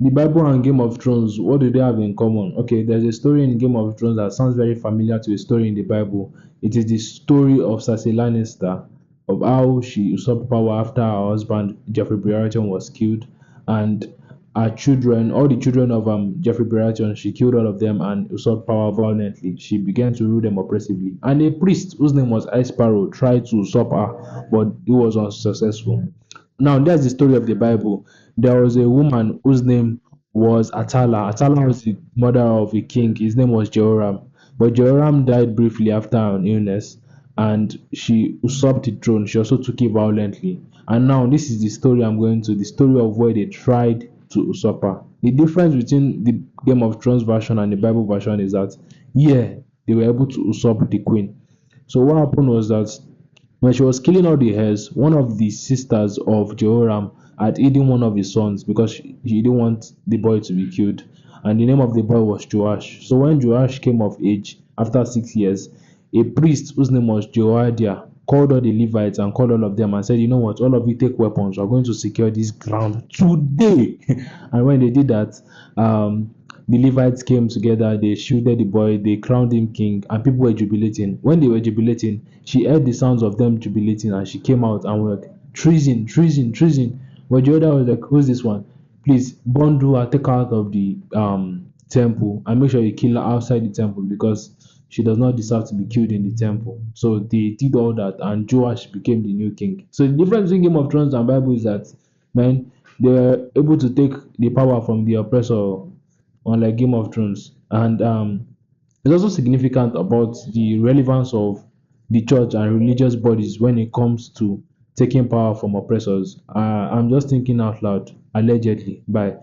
The Bible and Game of Thrones, what do they have in common? Okay, there's a story in Game of Thrones that sounds very familiar to a story in the Bible. It is the story of Cersei Lannister, of how she usurped power after her husband Geoffrey Baratheon was killed, and her children, all the children of Geoffrey Baratheon, she killed all of them and usurped power violently. She began to rule them oppressively. And a priest whose name was Ice Sparrow tried to usurp her, but he was unsuccessful. Now, that's the story of the Bible. There was a woman whose name was Atala. Atala was the mother of a king. His name was Jehoram. But Jehoram died briefly after an illness, and she usurped the throne. She also took it violently. And now, this is the story I'm going to, the story of where they tried to usurp her. The difference between the Game of Thrones version and the Bible version is that, yeah, they were able to usurp the queen. So what happened was that when she was killing all the heirs, one of the sisters of Jehoram had hidden one of his sons because she didn't want the boy to be killed. And the name of the boy was Joash. So when Joash came of age after 6 years, a priest whose name was Jehoiada called all the Levites and called all of them and said, you know what, all of you take weapons. We're going to secure this ground today. And when they did that, the Levites came together, they shielded the boy, they crowned him king, and people were jubilating. When they were jubilating, she heard the sounds of them jubilating, and she came out and was like, treason, treason, treason. But the other was like, who's this one? Please bundle her, take her out of the temple, and make sure you kill her outside the temple because she does not deserve to be killed in the temple. So they did all that, and Joash became the new king. So the difference between Game of Thrones and Bible is that, man, they were able to take the power from the oppressor, unlike Game of Thrones. And it's also significant about the relevance of the church and religious bodies when it comes to taking power from oppressors. I'm just thinking out loud, allegedly. Bye.